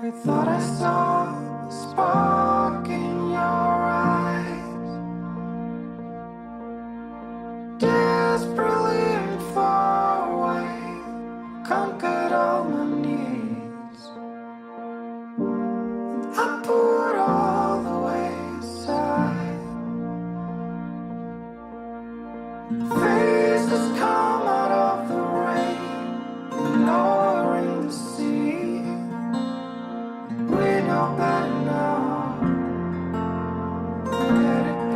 I thought I saw a spark in your eyes, desperately far away, conquered all my needs, and I put all the way aside. Faces come out of the rain, lowering the sea. We know better now. Let it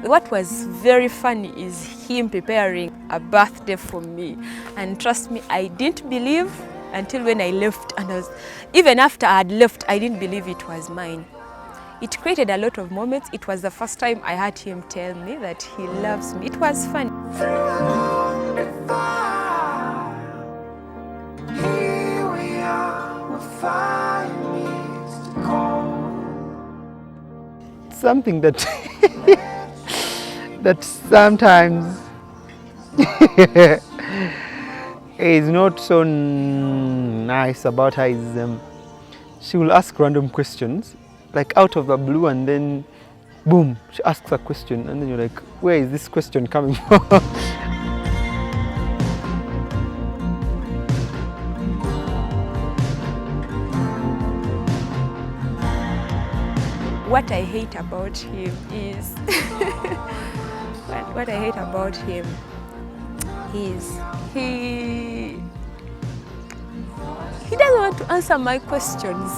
be. What was very funny is him preparing a birthday for me, and trust me, I didn't believe until when I left, and even after I had left, I didn't believe it was mine. It created a lot of moments. It was the first time I heard him tell me that he loves me. It was fun. Through the long defile, here we are, where fire meets the cold. Something that that sometimes is not so nice about her is she will ask random questions like out of the blue, and then boom, she asks a question, and then you're like, where is this question coming from? What I hate about him is what I hate about him is he doesn't want to answer my questions.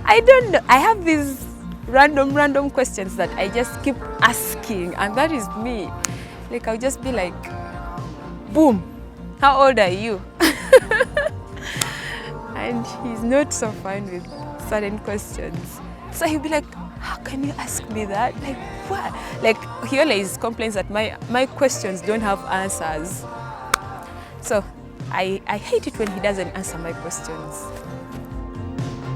I don't know. I have these random questions that I just keep asking, and that is me. Like, I'll just be like, boom, how old are you? And he's not so fine with certain questions. So he'll be like, how can you ask me that? Like, what? Like, he always complains that my questions don't have answers. So I hate it when he doesn't answer my questions.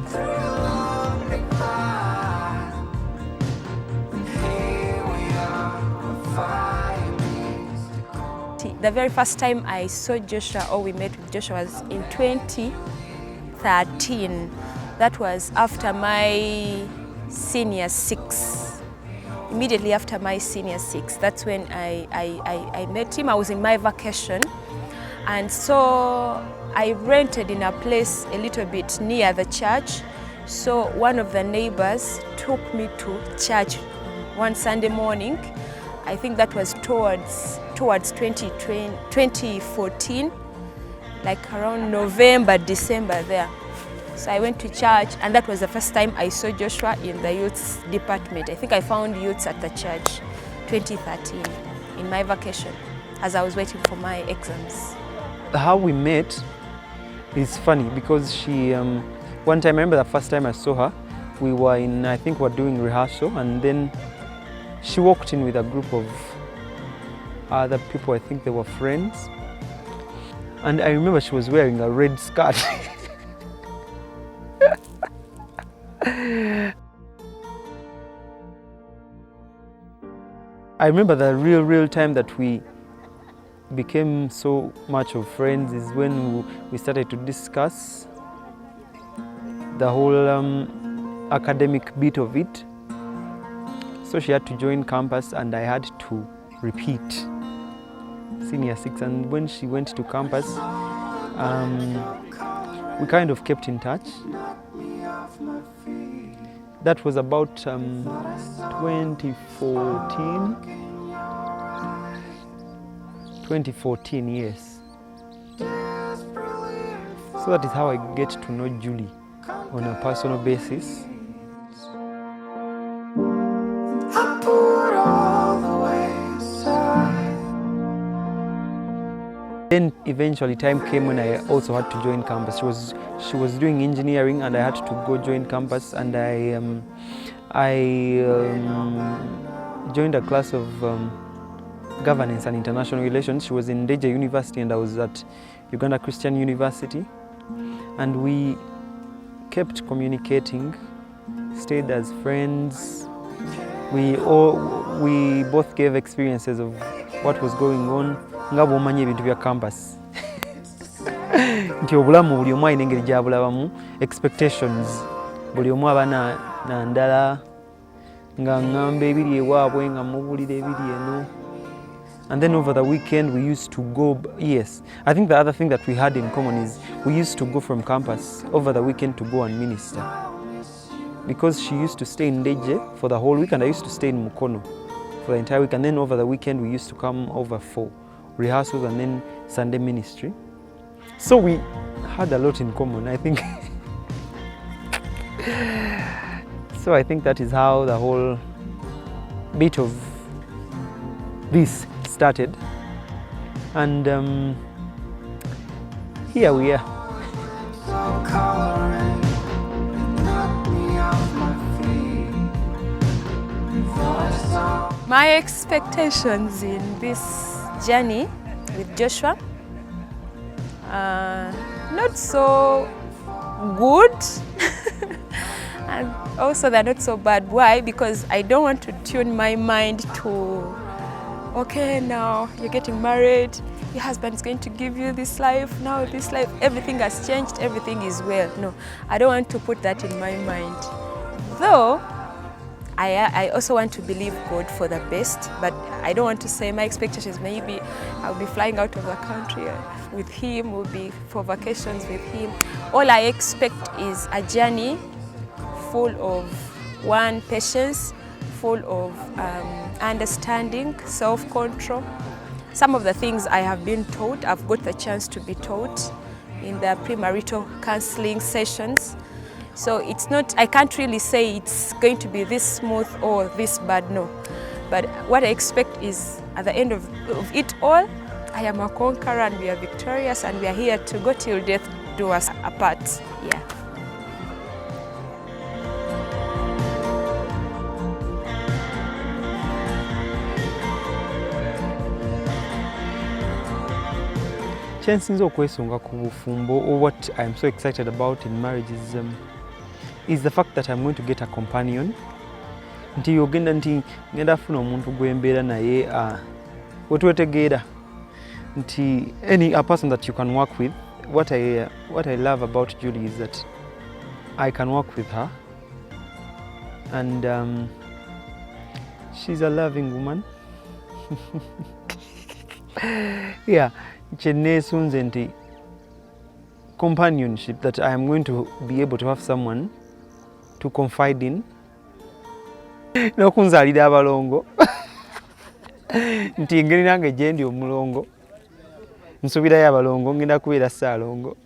Through the long defile, here we are, where fire meets the cold. The very first time I saw Joshua, or we met with Joshua, was in 2013. That was after my senior six. Immediately after my senior six, that's when I met him. I was in my vacation, and so I rented in a place a little bit near the church. So one of the neighbors took me to church one Sunday morning. I think that was towards 2014, like around November, December there. So I went to church, and that was the first time I saw Joshua in the youth department. I think I found youths at the church 2013 in my vacation as I was waiting for my exams. How we met is funny because she, one time, I remember the first time I saw her, we were in, I think we're doing rehearsal, and then she walked in with a group of other people. I think they were friends. And I remember she was wearing a red skirt. I remember the real time that we became so much of friends is when we started to discuss the whole academic bit of it. So she had to join campus, and I had to repeat senior six. And when she went to campus, we kind of kept in touch. That was about 2014, yes. So that is how I get to know Julie on a personal basis. I put all the way aside. Then eventually time came when I also had to join campus. She was doing engineering, and I had to go join campus, and I joined a class of governance and international relations. She was in Deja University, and I was at Uganda Christian University, and we kept communicating, stayed as friends. We both gave experiences of what was going on. Ngabo umanye ebintu bya campus. nti obulamu buli omu alina engeri gy'abulabamu, expectations buli omu aba na ndala, nga ngamba ebiri ewaabwe nga mubulira ebiri eno. And then over the weekend we used to go, yes, I think the other thing that we had in common is we used to go from campus over the weekend to go and minister. Because she used to stay in Deje for the whole week and I used to stay in Mukono for the entire week, and then over the weekend we used to come over for rehearsals and then Sunday ministry. So we had a lot in common, I think. So I think that is how the whole bit of this started, and here we are. So coloring, knock me off my feet. Before I saw My expectations in this journey with Joshua, not so good and also they're not so bad. Why? Because I don't want to tune my mind to, okay, now you're getting married, your husband's going to give you this life, now this life, everything has changed, everything is well. No, I don't want to put that in my mind. Though I also want to believe God for the best, but I don't want to say my expectations, maybe I'll be flying out of the country with him, we'll be for vacations with him. All I expect is a journey full of, one, patience, full of understanding, self-control. Some of the things I have been taught, I've got the chance to be taught in the premarital counseling sessions. So it's not, I can't really say it's going to be this smooth or this bad, no. But what I expect is at the end of it all, I am a conqueror and we are victorious and we are here to go till death do us apart. Yeah. Kyensinza okwesonga ku bufumbo, or what I'm so excited about in marriage is the fact that I'm going to get a companion. Nti ogenda nti ngenda funa omuntu gwembeera naye wetwetegeera nti a person that you can work with. What I love about Julie is that I can work with her, and she's a loving woman. Yeah, kyeneesunze nti companionship, that I am going to be able to have someone to confide in. N'okunzaalira abalongo nti engeri nange gye ndi omulongo nsuubirayo abalongo ngenda kubeera ssaalongo.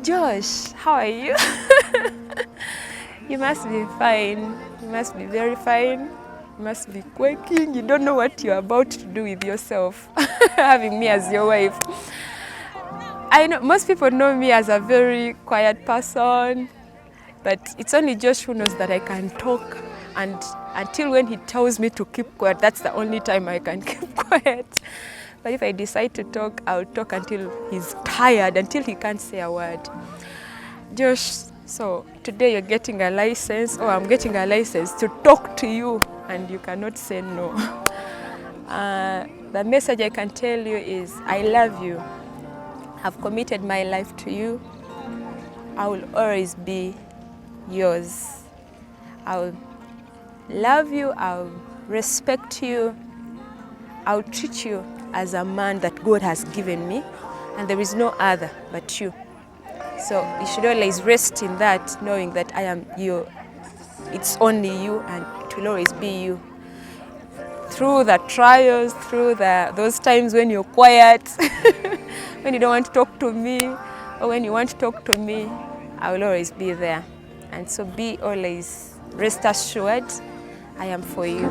Josh, how are you? You must be fine. You must be very fine. You must be quaking. You don't know what you're about to do with yourself, having me as your wife. I know most people know me as a very quiet person, but it's only Josh who knows that I can talk, and until when he tells me to keep quiet, that's the only time I can keep quiet. But if I decide to talk, I'll talk until he's tired, until he can't say a word. Josh, so today you're getting a license, or I'm getting a license to talk to you, and you cannot say no. The message I can tell you is I love you. I've committed my life to you. I will always be yours. I'll love you, I'll respect you, I'll treat you as a man that God has given me, and there is no other but you. So you should always rest in that, knowing that I am you. It's only you, and it will always be you. Through the trials, through those times when you're quiet, when you don't want to talk to me, or when you want to talk to me, I will always be there. And so be always rest assured, I am for you.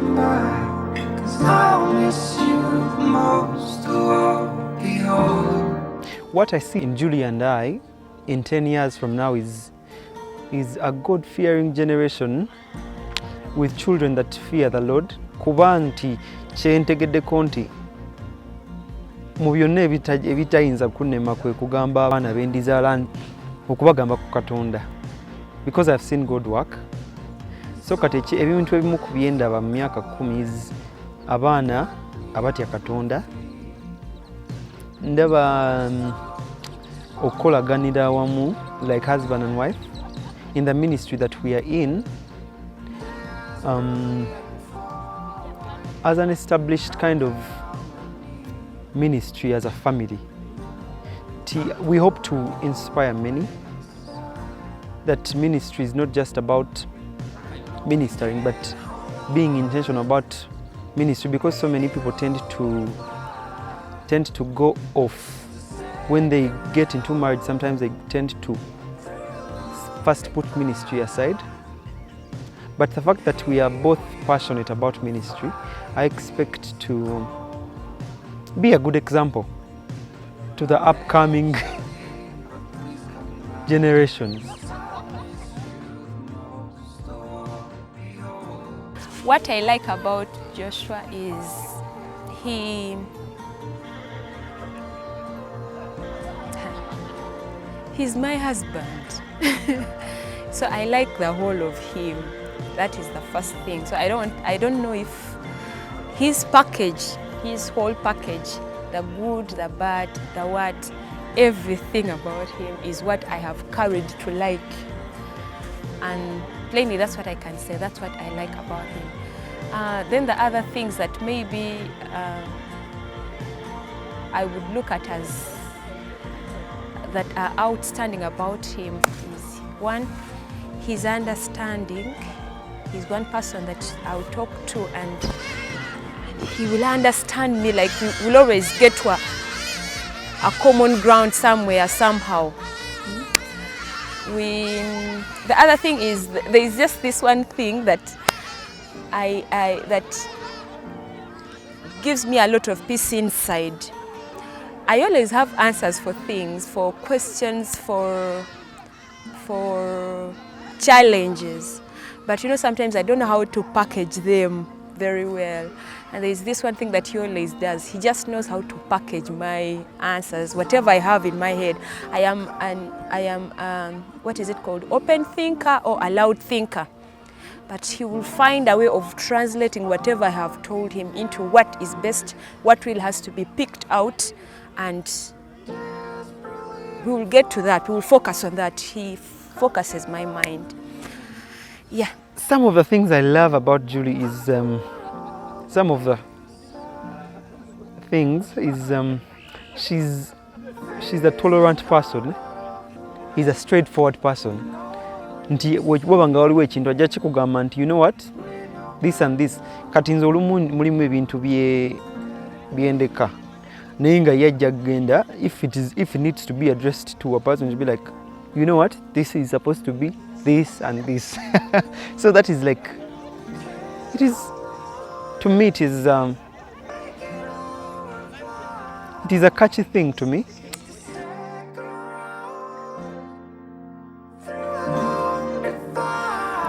'cause I'll miss you most of all. Behold. What I see in Julie and I in 10 years from now is a God-fearing generation with children that fear the Lord. Kuba nti kyentegeddeko nti mu byonna ebitayinza kunema kwe kugamba abaana bendizaala okubagamba ku Katonda, because I've seen God work. So kati ebintu ebimu ku byendaba mu myaka 10 abaana abatya Katonda ndaba okukolaganira awamu like husband and wife in the ministry that we are in, as an established kind of ministry as a family. We hope to inspire many that ministry is not just about ministering but being intentional about ministry, because so many people tend to go off when they get into marriage. Sometimes they tend to first put ministry aside, but the fact that we are both passionate about ministry, I expect to be a good example to the upcoming generations. What I like about Joshua is he's my husband. So I like the whole of him. That is the first thing. So I don't know if his whole package, the good, the bad, the what, everything about him is what I have carried to like. And plainly, that's what I can say. That's what I like about him. Then the other things that maybe I would look at as that are outstanding about him is, one, his understanding. He's one person that I'll talk to and he will understand me, like we'll always get to a common ground somewhere, somehow. The other thing is, there is just this one thing that that gives me a lot of peace inside. I always have answers for things, for questions, for challenges, but sometimes I don't know how to package them very well. And there is this one thing that he always does. He just knows how to package my answers, whatever I have in my head. I am what is it called? Open thinker or a loud thinker. But he will find a way of translating whatever I have told him into what is best, what really has to be picked out, and we will get to that. We will focus on that. He focuses my mind. Yeah. Some of the things I love about Julie is some of the things is she's a tolerant person. He's a straightforward person. Nti wabanga waliwo ekintu ajja kikugamba nti you know what, this and this, kati nze olumu mulimu ebintu byendeka naye nga yajja kugenda if it needs to be addressed to a person to be like, you know what, this is supposed to be this and this. So that is like, it is, to me it is a catchy thing to me.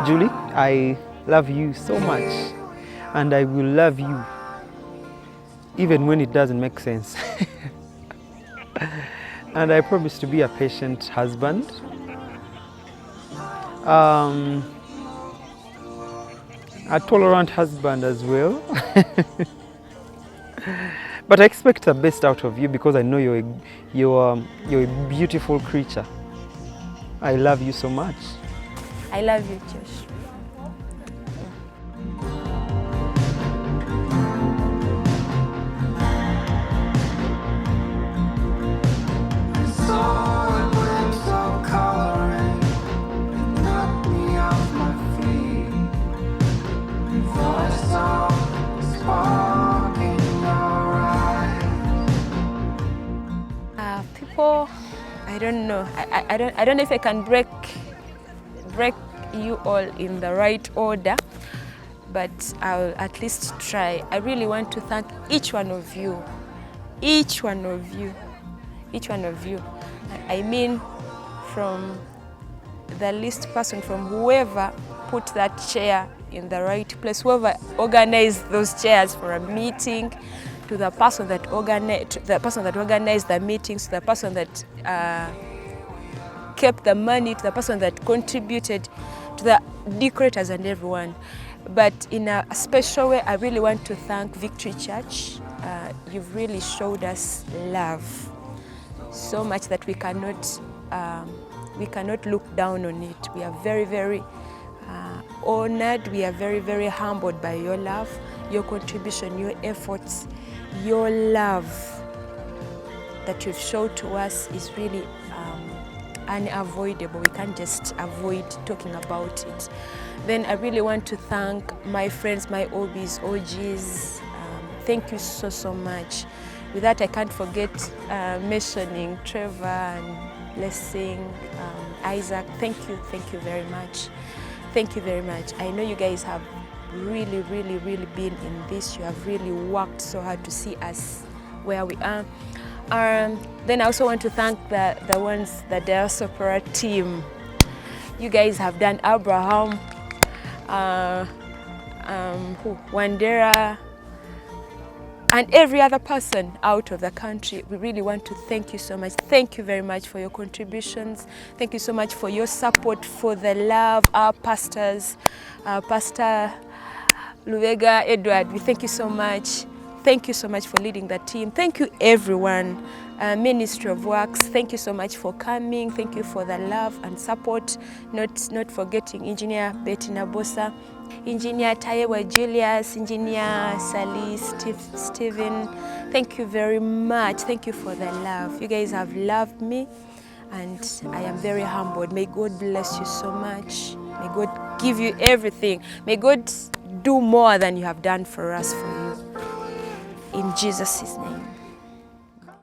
Julie, I love you so much, and I will love you even when it doesn't make sense. And I promise to be a patient husband, a tolerant husband as well. But I expect the best out of you because I know you're a beautiful creature. I love you so much. I love you, Josh. People, I don't know. I don't know if I can break you all in the right order, but I'll at least try. I really want to thank each one of you. Each one of you. I mean, from the least person, from whoever put that chair in the right place, whoever organized those chairs for a meeting, to the person that organized the meetings, to the person that kept the money, to the person that contributed, to the decorators and everyone. But in a special way, I really want to thank Victory Church. You've really showed us love so much that we cannot look down on it. We are very, very honored. We are very, very humbled by your love, your contribution, your efforts, your love that you've showed to us is really unavoidable. We can't just avoid talking about it. Then I really want to thank my friends, my OBs, OGs. Thank you so, so much. With that, I can't forget mentioning Trevor and Blessing, Isaac. Thank you very much. Thank you very much. I know you guys have really, really, really been in this. You have really worked so hard to see us where we are. Then I also want to thank the diaspora team. You guys have done Abraham, Wandera, and every other person out of the country. We really want to thank you so much. Thank you very much for your contributions. Thank you so much for your support, for the love. Our pastors, Pastor Luvega, Edward, we thank you so much. Thank you so much for leading the team. Thank you, everyone. Ministry of Works, thank you so much for coming. Thank you for the love and support. Not forgetting Engineer Betty Nabosa, Engineer Tayewa Julius, Engineer Sally, Stephen. Thank you very much. Thank you for the love. You guys have loved me, and I am very humbled. May God bless you so much. May God give you everything. May God do more than you have done for us, for you. In Jesus' name.